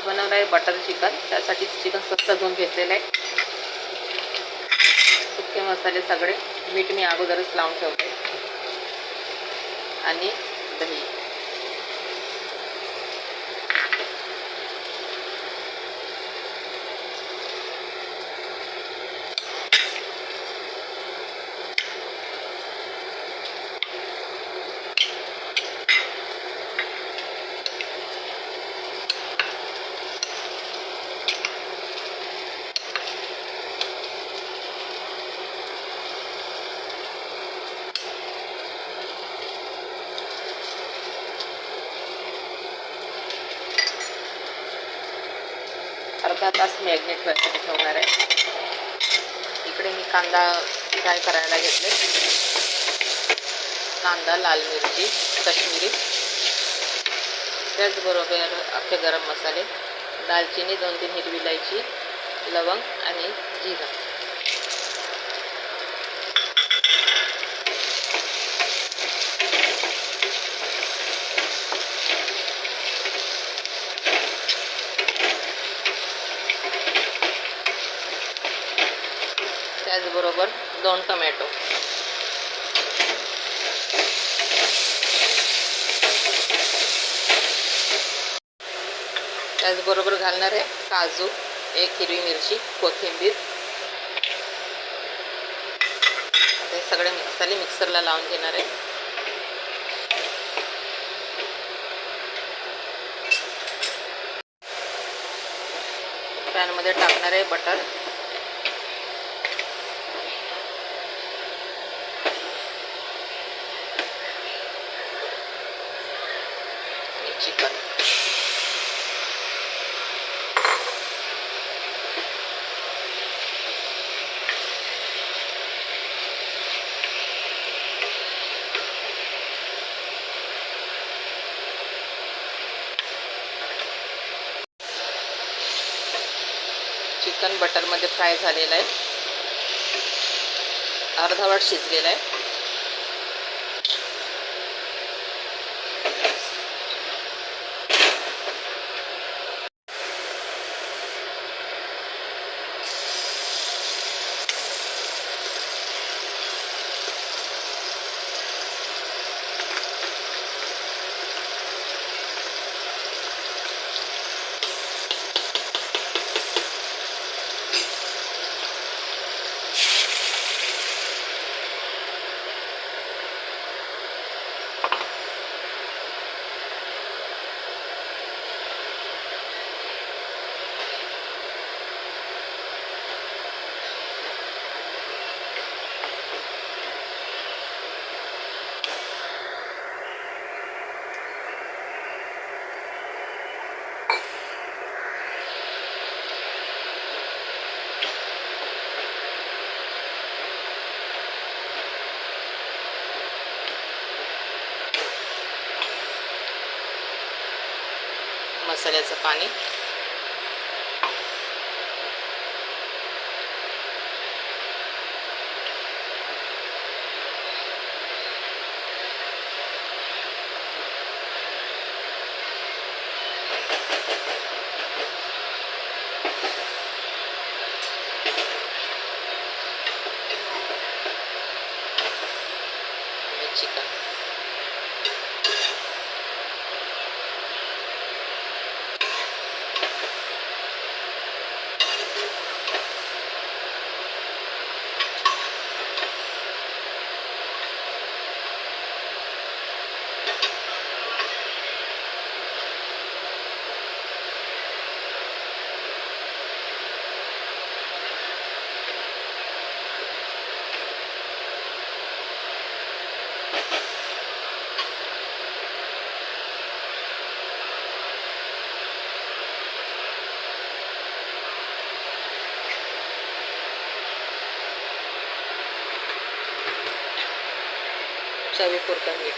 बनवणार आहे butter chicken. त्यासाठी चिकन स्वच्छ धुवून घेतलेलं आहे. सुके मसाले सगळे, मीठ मी अगोदरच लावून ठेवते आणि दही. अर्धा तास मॅग्नेट व्हायसाठी ठेवणार आहे. इकडे मी कांदा फ्राय करायला घेतले. कांदा, लाल मिरची, काश्मीरी, त्याचबरोबर अख्खे गरम मसाले, दालचिनी, 2-3 हिरवी इलायची, लवंग आणि जिरा. त्याचबरोबर 2 टोमॅटो. त्याचबरोबर घालणार आहे काजू, 1 हिरवी मिरची, कोथिंबीर. हे सगळे मसाले मिक्सरला लावून घेणार आहे. पॅनमध्ये टाकणार आहे बटर. चिकन. चिकन बटरमध्ये फ्राय झालेलं आहे. अर्धवट शिजलेलं आहे. मसाल्याचं पाणी. चिकन. चवीपुरतं मीठ.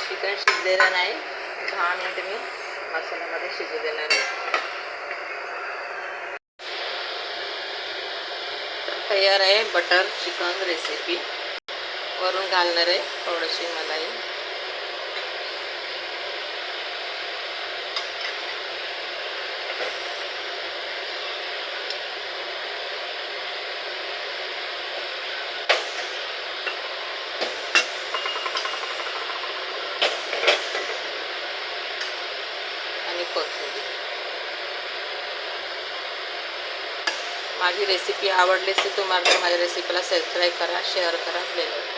चिकन शिजलेलं नाही. 10 मिनिट मी मसाल्यामध्ये शिजू देणार आहे. तयार आहे बटर चिकन रेसिपी. वरून घालणार आहे थोडीशी मलाई. आणि कोथिंबीर. माझी रेसिपी आवडली असेल तुम्हाला तर माझ्या रेसिपीला सबस्क्राईब करा, शेअर करा, बेल